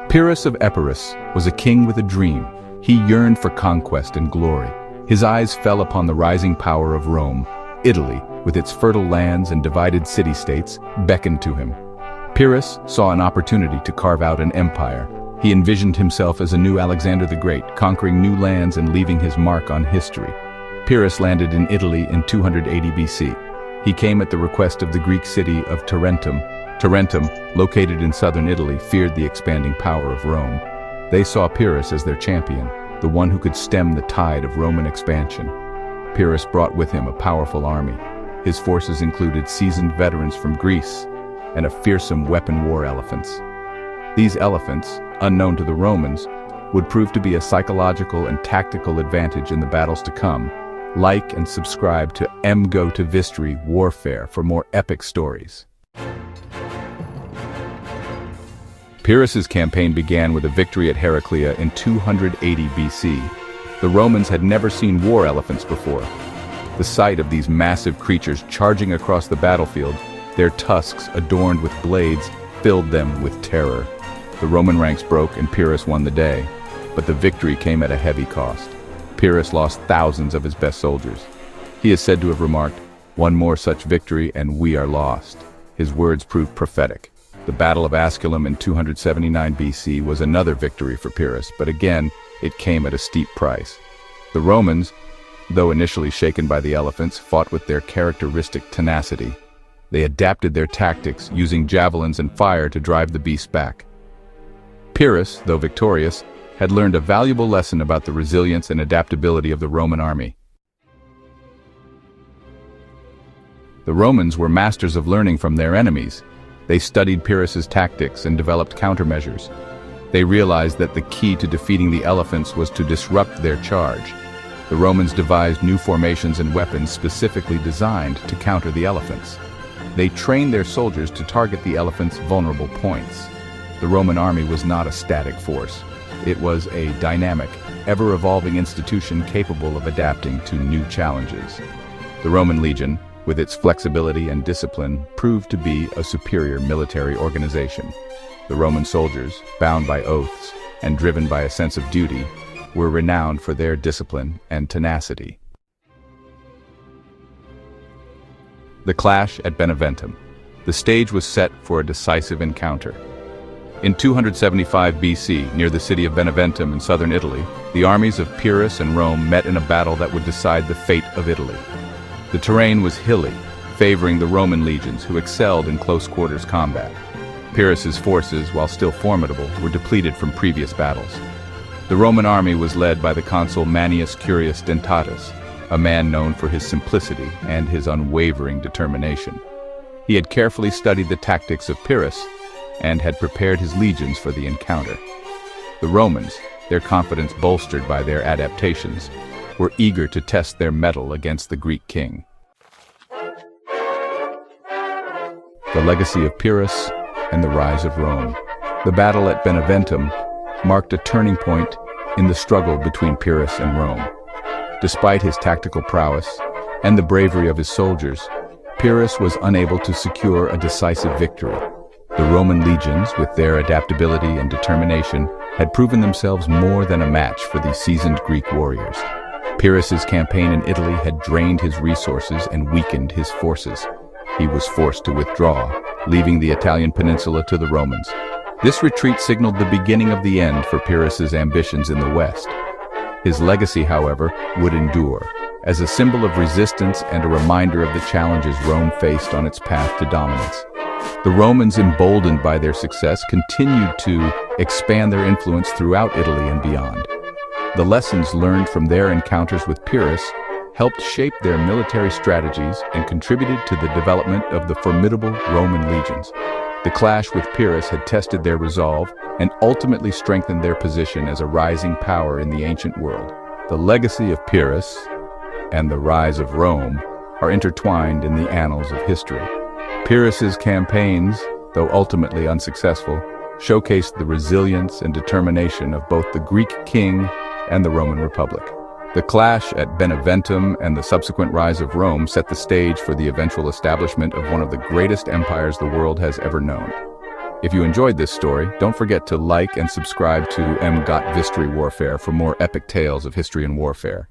Pyrrhus of Epirus was a king with a dream. He yearned for conquest and glory. His eyes fell upon the rising power of Rome. Italy, with its fertile lands and divided city-states, beckoned to him. Pyrrhus saw an opportunity to carve out an empire. He envisioned himself as a new Alexander the Great, conquering new lands and leaving his mark on history. Pyrrhus landed in Italy in 280 BC. He came at the request of the Greek city of Tarentum. Tarentum, located in southern Italy, feared the expanding power of Rome. They saw Pyrrhus as their champion, the one who could stem the tide of Roman expansion. Pyrrhus brought with him a powerful army. His forces included seasoned veterans from Greece and a fearsome weapon war elephants. These elephants, unknown to the Romans, would prove to be a psychological and tactical advantage in the battles to come. Like and subscribe to emgotvhistory Warfare for more epic stories. Pyrrhus's campaign began with a victory at Heraclea in 280 BC. The Romans had never seen war elephants before. The sight of these massive creatures charging across the battlefield, their tusks adorned with blades, filled them with terror. The Roman ranks broke and Pyrrhus won the day, but the victory came at a heavy cost. Pyrrhus lost thousands of his best soldiers. He is said to have remarked, "One more such victory and we are lost." His words proved prophetic. The Battle of Asculum in 279 BC was another victory for Pyrrhus, but again, it came at a steep price. The Romans, though initially shaken by the elephants, fought with their characteristic tenacity. They adapted their tactics, using javelins and fire to drive the beasts back. Pyrrhus, though victorious, had learned a valuable lesson about the resilience and adaptability of the Roman army. The Romans were masters of learning from their enemies. They studied Pyrrhus's tactics and developed countermeasures. They realized that the key to defeating the elephants was to disrupt their charge. The Romans devised new formations and weapons specifically designed to counter the elephants. They trained their soldiers to target the elephants' vulnerable points. The Roman army was not a static force. It was a dynamic, ever-evolving institution capable of adapting to new challenges. The Roman legion, with its flexibility and discipline, proved to be a superior military organization. The Roman soldiers, bound by oaths and driven by a sense of duty, were renowned for their discipline and tenacity. The clash at Beneventum. The stage was set for a decisive encounter. In 275 BC, near the city of Beneventum in southern Italy, the armies of Pyrrhus and Rome met in a battle that would decide the fate of Italy. The terrain was hilly, favoring the Roman legions, who excelled in close-quarters combat. Pyrrhus's forces, while still formidable, were depleted from previous battles. The Roman army was led by the consul Manius Curius Dentatus, a man known for his simplicity and his unwavering determination. He had carefully studied the tactics of Pyrrhus and had prepared his legions for the encounter. The Romans, their confidence bolstered by their adaptations, were eager to test their mettle against the Greek king. The legacy of Pyrrhus and the rise of Rome. The battle at Beneventum marked a turning point in the struggle between Pyrrhus and Rome. Despite his tactical prowess and the bravery of his soldiers, Pyrrhus was unable to secure a decisive victory. The Roman legions, with their adaptability and determination, had proven themselves more than a match for the seasoned Greek warriors. Pyrrhus's campaign in Italy had drained his resources and weakened his forces. He was forced to withdraw, leaving the Italian peninsula to the Romans. This retreat signaled the beginning of the end for Pyrrhus's ambitions in the West. His legacy, however, would endure, as a symbol of resistance and a reminder of the challenges Rome faced on its path to dominance. The Romans, emboldened by their success, continued to expand their influence throughout Italy and beyond. The lessons learned from their encounters with Pyrrhus helped shape their military strategies and contributed to the development of the formidable Roman legions. The clash with Pyrrhus had tested their resolve and ultimately strengthened their position as a rising power in the ancient world. The legacy of Pyrrhus and the rise of Rome are intertwined in the annals of history. Pyrrhus's campaigns, though ultimately unsuccessful, showcased the resilience and determination of both the Greek king and the Roman Republic. The clash at Beneventum and the subsequent rise of Rome set the stage for the eventual establishment of one of the greatest empires the world has ever known. If you enjoyed this story, don't forget to like and subscribe to emgotvhistory Warfare for more epic tales of history and warfare.